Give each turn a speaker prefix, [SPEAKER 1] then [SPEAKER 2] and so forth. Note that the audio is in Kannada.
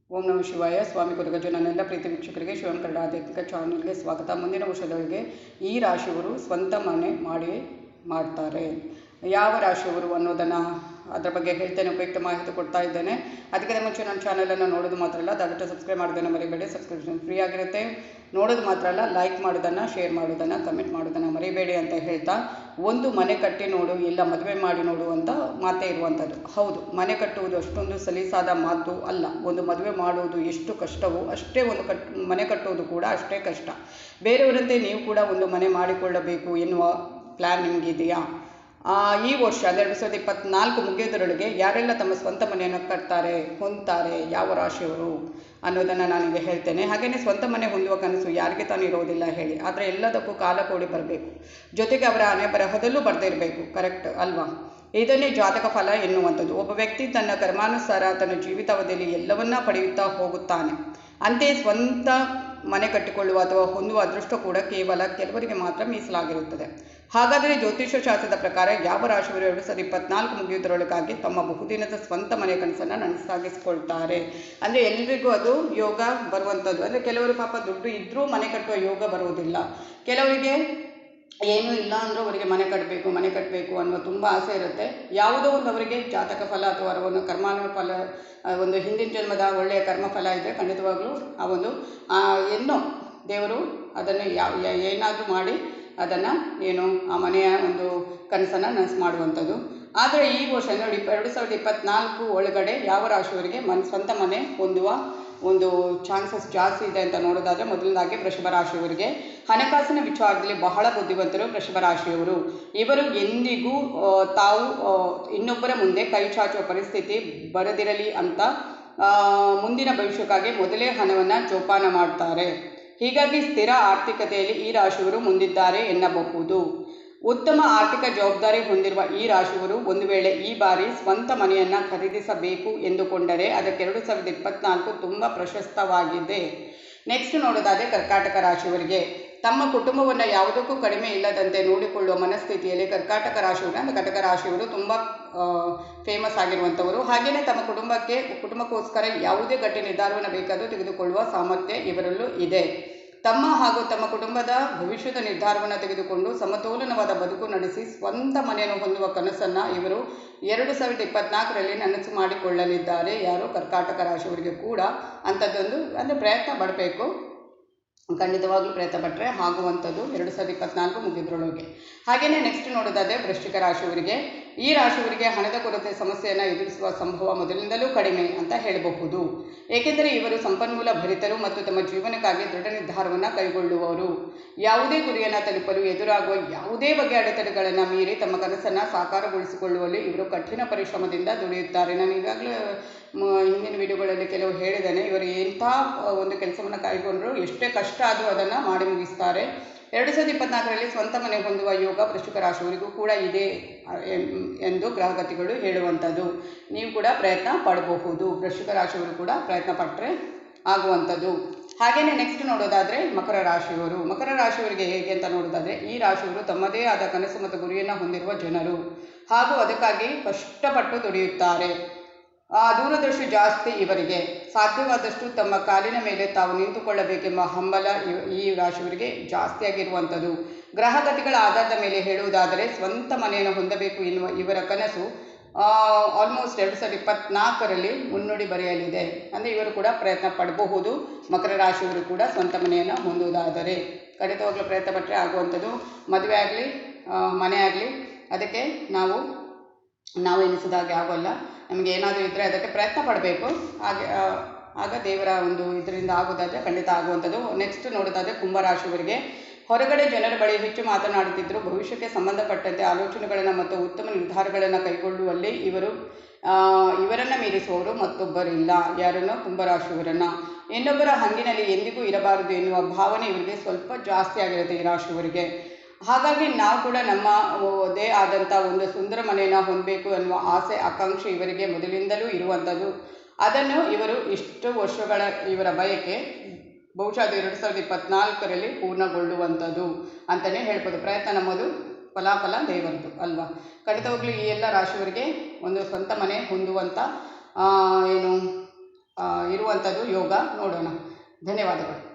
[SPEAKER 1] ಓಂ ನಮಃ ಶಿವಾಯ. ಸ್ವಾಮಿ ಕೊರಗಜ್ಜು. ನನ್ನೆಲ್ಲ ಪ್ರೀತಿ ವೀಕ್ಷಕರಿಗೆ ಶಿವಂ ಕನ್ನಡ ಆಧ್ಯಾತ್ಮಿಕ ಚಾನಲ್ಗೆ ಸ್ವಾಗತ. ಮುಂದಿನ ವರ್ಷದೊಳಗೆ ಈ ರಾಶಿಯವರು ಸ್ವಂತ ಮನೆ ಮಾಡ್ತಾರೆ. ಯಾವ ರಾಶಿಯವರು ಅನ್ನೋದನ್ನು ಅದರ ಬಗ್ಗೆ ಹೇಳ್ತೇನೆ, ಉಪಯುಕ್ತ ಮಾಹಿತಿ ಕೊಡ್ತಾ ಇದ್ದೇನೆ. ಅದಕ್ಕಿಂತ ಮುಂಚೆ ನನ್ನ ಚಾನಲನ್ನು ನೋಡೋದು ಮಾತ್ರ ಅಲ್ಲ, ದಯವಿಟ್ಟು ಸಬ್ಸ್ಕ್ರೈಬ್ ಮಾಡೋದನ್ನು ಮರಿಬೇಡಿ. ಸಬ್ಸ್ಕ್ರಿಪ್ಷನ್ ಫ್ರೀ ಆಗಿರುತ್ತೆ. ನೋಡೋದು ಮಾತ್ರ ಅಲ್ಲ, ಲೈಕ್ ಮಾಡೋದನ್ನು, ಶೇರ್ ಮಾಡೋದನ್ನು, ಕಮೆಂಟ್ ಮಾಡೋದನ್ನು ಮರಿಬೇಡಿ ಅಂತ ಹೇಳ್ತಾ, ಒಂದು ಮನೆ ಕಟ್ಟಿ ನೋಡು, ಇಲ್ಲ ಮದುವೆ ಮಾಡಿ ನೋಡು ಅಂತ ಮಾತೇ ಇರುವಂಥದ್ದು. ಹೌದು, ಮನೆ ಕಟ್ಟುವುದು ಅಷ್ಟೊಂದು ಸಲೀಸಾದ ಮಾತು ಅಲ್ಲ. ಒಂದು ಮದುವೆ ಮಾಡುವುದು ಎಷ್ಟು ಕಷ್ಟವೋ ಅಷ್ಟೇ ಮನೆ ಕಟ್ಟುವುದು ಕೂಡ ಅಷ್ಟೇ ಕಷ್ಟ. ಬೇರೆಯವರಂತೆ ನೀವು ಕೂಡ ಒಂದು ಮನೆ ಮಾಡಿಕೊಳ್ಳಬೇಕು ಎನ್ನುವ ಪ್ಲ್ಯಾನ್ ನಿಮಗಿದೆಯಾ? ಈ ವರ್ಷ 2024 ಮುಗಿಯೋದರೊಳಗೆ ಯಾರೆಲ್ಲ ತಮ್ಮ ಸ್ವಂತ ಮನೆಯನ್ನು ಹೊಂದ್ತಾರೆ, ಯಾವ ರಾಶಿಯವರು ಅನ್ನೋದನ್ನು ನಾನೀಗ ಹೇಳ್ತೇನೆ. ಹಾಗೆಯೇ ಸ್ವಂತ ಮನೆ ಹೊಂದುವ ಕನಸು ಯಾರಿಗೆ ತಾನು ಇರೋದಿಲ್ಲ ಹೇಳಿ. ಆದರೆ ಎಲ್ಲದಕ್ಕೂ ಕಾಲ ಕೂಡಿ ಬರಬೇಕು, ಜೊತೆಗೆ ಅವರ ಹಣೆ ಬರಹದಲ್ಲೂ ಬರೆದಿರಬೇಕು. ಕರೆಕ್ಟ್ ಅಲ್ವಾ? ಇದನ್ನೇ ಜಾತಕ ಫಲ ಎನ್ನುವಂಥದ್ದು. ಒಬ್ಬ ವ್ಯಕ್ತಿ ತನ್ನ ಕರ್ಮಾನುಸಾರ ತನ್ನ ಜೀವಿತಾವಧಿಯಲ್ಲಿ ಎಲ್ಲವನ್ನ ಪಡೆಯುತ್ತಾ ಹೋಗುತ್ತಾನೆ. ಅಂತೆಯೇ ಸ್ವಂತ ಮನೆ ಕಟ್ಟಿಕೊಳ್ಳುವ ಅಥವಾ ಹೊಂದುವ ಅದೃಷ್ಟ ಕೂಡ ಕೇವಲ ಕೆಲವರಿಗೆ ಮಾತ್ರ ಮೀಸಲಾಗಿರುತ್ತದೆ. ಹಾಗಾದರೆ ಜ್ಯೋತಿಷ್ಯ ಶಾಸ್ತ್ರದ ಪ್ರಕಾರ ಯಾವ ರಾಶಿಯವರು 2024 ಮುಗಿಯುವುದರೊಳಗಾಗಿ ತಮ್ಮ ಬಹುದಿನದ ಸ್ವಂತ ಮನೆ ಕನಸನ್ನು ನನಸಾಗಿಸಿಕೊಳ್ತಾರೆ? ಅಂದರೆ ಎಲ್ರಿಗೂ ಅದು ಯೋಗ ಬರುವಂಥದ್ದು. ಅಂದರೆ ಕೆಲವರು ಪಾಪ ದುಡ್ಡು ಇದ್ದರೂ ಮನೆ ಕಟ್ಟುವ ಯೋಗ ಬರುವುದಿಲ್ಲ. ಕೆಲವರಿಗೆ ಏನೂ ಇಲ್ಲ ಅಂದರೂ ಅವರಿಗೆ ಮನೆ ಕಟ್ಟಬೇಕು ಅನ್ನೋ ತುಂಬ ಆಸೆ ಇರುತ್ತೆ. ಯಾವುದೋ ಒಂದು ಅವರಿಗೆ ಜಾತಕ ಫಲ ಅಥವಾ ಒಂದು ಫಲ, ಒಂದು ಹಿಂದಿನ ಜನ್ಮದ ಒಳ್ಳೆಯ ಕರ್ಮಫಲ ಇದ್ದರೆ ಖಂಡಿತವಾಗ್ಲೂ ಆ ಒಂದು ಏನೋ ದೇವರು ಅದನ್ನು ಏನಾದರೂ ಮಾಡಿ ಅದನ್ನು ಆ ಮನೆಯ ಒಂದು ಕನಸನ್ನು ನನಸು ಮಾಡುವಂಥದ್ದು. ಆದರೆ ಈ ವರ್ಷ ನೋಡಿ 2024 ಒಳಗಡೆ ಯಾವ ರಾಶಿಯವರಿಗೆ ಸ್ವಂತ ಮನೆ ಹೊಂದುವ ಒಂದು ಚಾನ್ಸಸ್ ಜಾಸ್ತಿ ಇದೆ ಅಂತ ನೋಡೋದಾದರೆ, ಮೊದಲನೇದಾಗಿ ವೃಷಭ ರಾಶಿಯವರಿಗೆ ಹಣಕಾಸಿನ ವಿಚಾರದಲ್ಲಿ ಬಹಳ ಬುದ್ಧಿವಂತರು ವೃಷಭ ರಾಶಿಯವರು. ಇವರು ಎಂದಿಗೂ ತಾವು ಇನ್ನೊಬ್ಬರ ಮುಂದೆ ಕೈ ಚಾಚುವ ಪರಿಸ್ಥಿತಿ ಬರದಿರಲಿ ಅಂತ ಮುಂದಿನ ಭವಿಷ್ಯಕ್ಕಾಗಿ ಮೊದಲೇ ಹಣವನ್ನು ಜೋಪಾನ ಮಾಡ್ತಾರೆ. ಹೀಗಾಗಿ ಸ್ಥಿರ ಆರ್ಥಿಕತೆಯಲ್ಲಿ ಈ ರಾಶಿಯವರು ಮುಂದಿದ್ದಾರೆ ಎನ್ನಬಹುದು. ಉತ್ತಮ ಆರ್ಥಿಕ ಜವಾಬ್ದಾರಿ ಹೊಂದಿರುವ ಈ ರಾಶಿಯವರು ಒಂದು ವೇಳೆ ಈ ಬಾರಿ ಸ್ವಂತ ಮನೆಯನ್ನು ಖರೀದಿಸಬೇಕು ಎಂದುಕೊಂಡರೆ ಅದಕ್ಕೆ 2024 ತುಂಬ ಪ್ರಶಸ್ತವಾಗಿದೆ. ನೆಕ್ಸ್ಟ್ ನೋಡೋದಾದರೆ ಕರ್ಕಾಟಕ ರಾಶಿಯವರಿಗೆ ತಮ್ಮ ಕುಟುಂಬವನ್ನು ಯಾವುದಕ್ಕೂ ಕಡಿಮೆ ಇಲ್ಲದಂತೆ ನೋಡಿಕೊಳ್ಳುವ ಮನಸ್ಥಿತಿಯಲ್ಲಿ ಕರ್ಕಾಟಕ ರಾಶಿಯವರು ತುಂಬ ಫೇಮಸ್ ಆಗಿರುವಂಥವರು. ಹಾಗೆಯೇ ತಮ್ಮ ಕುಟುಂಬಕ್ಕೋಸ್ಕರ ಯಾವುದೇ ಗಟ್ಟಿ ನಿರ್ಧಾರವನ್ನು ಬೇಕಾದರೂ ತೆಗೆದುಕೊಳ್ಳುವ ಸಾಮರ್ಥ್ಯ ಇವರಲ್ಲೂ ಇದೆ. ತಮ್ಮ ಹಾಗೂ ತಮ್ಮ ಕುಟುಂಬದ ಭವಿಷ್ಯದ ನಿರ್ಧಾರವನ್ನು ತೆಗೆದುಕೊಂಡು ಸಮತೋಲನವಾದ ಬದುಕು ನಡೆಸಿ ಸ್ವಂತ ಮನೆಯನ್ನು ಹೊಂದುವ ಕನಸನ್ನು ಇವರು 2024ರಲ್ಲಿ ನನಸು ಮಾಡಿಕೊಳ್ಳಲಿದ್ದಾರೆ. ಯಾರು? ಕರ್ಕಾಟಕ ರಾಶಿಯವರಿಗೆ ಕೂಡ ಅಂಥದ್ದೊಂದು ಅಂದರೆ ಪ್ರಯತ್ನ ಪಡಬೇಕು. ಖಂಡಿತವಾಗ್ಲೂ ಪ್ರಯತ್ನ ಪಟ್ಟರೆ ಆಗುವಂಥದ್ದು 2024 ಮುಗಿದ್ರೊಳಗೆ. ಹಾಗೆಯೇ ನೆಕ್ಸ್ಟ್ ನೋಡೋದಾದರೆ ವೃಶ್ಚಿಕ ರಾಶಿಯವರಿಗೆ ಈ ರಾಶಿಯವರಿಗೆ ಹಣದ ಕೊರತೆ ಸಮಸ್ಯೆಯನ್ನು ಎದುರಿಸುವ ಸಂಭವ ಮೊದಲಿನಿಂದಲೂ ಕಡಿಮೆ ಅಂತ ಹೇಳಬಹುದು. ಏಕೆಂದರೆ ಇವರು ಸಂಪನ್ಮೂಲ ಭರಿತರು ಮತ್ತು ತಮ್ಮ ಜೀವನಕ್ಕಾಗಿ ದೃಢ ನಿರ್ಧಾರವನ್ನು ಕೈಗೊಳ್ಳುವವರು. ಯಾವುದೇ ಗುರಿಯನ್ನು ತಲುಪಲು ಎದುರಾಗುವ ಯಾವುದೇ ಬಗೆಯ ಅಡೆತಡೆಗಳನ್ನು ಮೀರಿ ತಮ್ಮ ಕನಸನ್ನು ಸಾಕಾರಗೊಳಿಸಿಕೊಳ್ಳುವಲ್ಲಿ ಇವರು ಕಠಿಣ ಪರಿಶ್ರಮದಿಂದ ದುಡಿಯುತ್ತಾರೆ. ನಾನು ಈಗಾಗಲೇ ಹಿಂದಿನ ವಿಡಿಯೋಗಳಲ್ಲಿ ಕೆಲವು ಹೇಳಿದ್ದೇನೆ. ಇವರು ಎಂಥ ಒಂದು ಕೆಲಸವನ್ನು ಕೈಗೊಂಡರು, ಎಷ್ಟೇ ಕಷ್ಟ ಆದರೂ ಅದನ್ನು ಮಾಡಿ ಮುಗಿಸ್ತಾರೆ. 2024ರಲ್ಲಿ ಸ್ವಂತ ಮನೆ ಹೊಂದುವ ಯೋಗ ವೃಶ್ಚಿಕ ರಾಶಿಯವರಿಗೂ ಕೂಡ ಇದೆ ಎಂದು ಗ್ರಹಗತಿಗಳು ಹೇಳುವಂಥದ್ದು. ನೀವು ಕೂಡ ಪ್ರಯತ್ನ ಪಡಬಹುದು. ವೃಶ್ಚಿಕ ರಾಶಿಯವರು ಕೂಡ ಪ್ರಯತ್ನ ಪಟ್ಟರೆ ಆಗುವಂಥದ್ದು. ಹಾಗೆಯೇ ನೆಕ್ಸ್ಟ್ ನೋಡೋದಾದರೆ ಮಕರ ರಾಶಿಯವರಿಗೆ ಹೇಗೆ ಅಂತ ನೋಡೋದಾದರೆ, ಈ ರಾಶಿಯವರು ತಮ್ಮದೇ ಆದ ಕನಸು ಮತ್ತು ಗುರಿಯನ್ನು ಹೊಂದಿರುವ ಜನರು ಹಾಗೂ ಅದಕ್ಕಾಗಿ ಕಷ್ಟಪಟ್ಟು ದುಡಿಯುತ್ತಾರೆ. ದೂರದೃಷ್ಟಿ ಜಾಸ್ತಿ ಇವರಿಗೆ. ಸಾಧ್ಯವಾದಷ್ಟು ತಮ್ಮ ಕಾಲಿನ ಮೇಲೆ ತಾವು ನಿಂತುಕೊಳ್ಳಬೇಕೆಂಬ ಹಂಬಲ ಈ ರಾಶಿಯವರಿಗೆ ಜಾಸ್ತಿಯಾಗಿರುವಂಥದ್ದು. ಗ್ರಹಗತಿಗಳ ಆಧಾರದ ಮೇಲೆ ಹೇಳುವುದಾದರೆ ಸ್ವಂತ ಮನೆಯನ್ನು ಹೊಂದಬೇಕು ಎನ್ನುವ ಇವರ ಕನಸು ಆಲ್ಮೋಸ್ಟ್ 2024ರಲ್ಲಿ ಮುನ್ನುಡಿ ಬರೆಯಲಿದೆ. ಅಂದರೆ ಇವರು ಕೂಡ ಪ್ರಯತ್ನ ಪಡಬಹುದು. ಮಕರ ರಾಶಿಯವರು ಕೂಡ ಸ್ವಂತ ಮನೆಯನ್ನು ಹೊಂದುವುದಾದರೆ ಖಂಡಿತವಾಗ್ಲೂ ಪ್ರಯತ್ನ ಪಟ್ಟರೆ ಆಗುವಂಥದ್ದು. ಮದುವೆ ಆಗಲಿ ಮನೆ ಆಗಲಿ ಅದಕ್ಕೆ ನಾವು ಎನಿಸಿದಾಗೆ ಆಗೋಲ್ಲ. ನಮಗೆ ಏನಾದರೂ ಇದ್ದರೆ ಅದಕ್ಕೆ ಪ್ರಯತ್ನ ಪಡಬೇಕು. ಆಗ ದೇವರ ಒಂದು ಇದರಿಂದ ಆಗೋದಾದರೆ ಖಂಡಿತ ಆಗುವಂಥದ್ದು. ನೆಕ್ಸ್ಟ್ ನೋಡೋದಾದರೆ ಕುಂಭರಾಶಿಯವರಿಗೆ ಹೊರಗಡೆ ಜನರ ಬಳಿ ಹೆಚ್ಚು ಮಾತನಾಡುತ್ತಿದ್ದರೂ ಭವಿಷ್ಯಕ್ಕೆ ಸಂಬಂಧಪಟ್ಟಂತೆ ಆಲೋಚನೆಗಳನ್ನು ಮತ್ತು ಉತ್ತಮ ನಿರ್ಧಾರಗಳನ್ನು ಕೈಗೊಳ್ಳುವಲ್ಲಿ ಇವರನ್ನು ಮೀರಿಸುವವರು ಮತ್ತೊಬ್ಬರಿಲ್ಲ. ಯಾರನ್ನು? ಕುಂಭರಾಶಿಯವರನ್ನು. ಇನ್ನೊಬ್ಬರ ಹಂಗಿನಲ್ಲಿ ಎಂದಿಗೂ ಇರಬಾರದು ಎನ್ನುವ ಭಾವನೆ ಇವರಿಗೆ ಸ್ವಲ್ಪ ಜಾಸ್ತಿ ಆಗಿರುತ್ತೆ ಈ ರಾಶಿಯವರಿಗೆ. ಹಾಗಾಗಿ ನಾವು ಕೂಡ ನಮ್ಮದೇ ಆದಂಥ ಒಂದು ಸುಂದರ ಮನೆಯನ್ನು ಹೊಂದಬೇಕು ಎನ್ನುವ ಆಸೆ ಆಕಾಂಕ್ಷೆ ಇವರಿಗೆ ಮೊದಲಿಂದಲೂ ಇರುವಂಥದ್ದು. ಅದನ್ನು ಇವರು ಇಷ್ಟು ವರ್ಷಗಳ ಇವರ ಬಯಕೆ ಬಹುಶಃ ಅದು 2024ರಲ್ಲಿ ಪೂರ್ಣಗೊಳ್ಳುವಂಥದ್ದು ಅಂತಲೇ ಹೇಳ್ಬೋದು. ಪ್ರಯತ್ನ ನಮ್ಮದು, ಫಲಾಫಲ ದೇವರದು ಅಲ್ವಾ? ಖಂಡಿತವಾಗ್ಲೂ ಈ ಎಲ್ಲ ರಾಶಿಯವರಿಗೆ ಒಂದು ಸ್ವಂತ ಮನೆ ಹೊಂದುವಂಥ ಇರುವಂಥ ಕೊಡುವಂಥದ್ದು ಯೋಗ ನೋಡೋಣ. ಧನ್ಯವಾದಗಳು.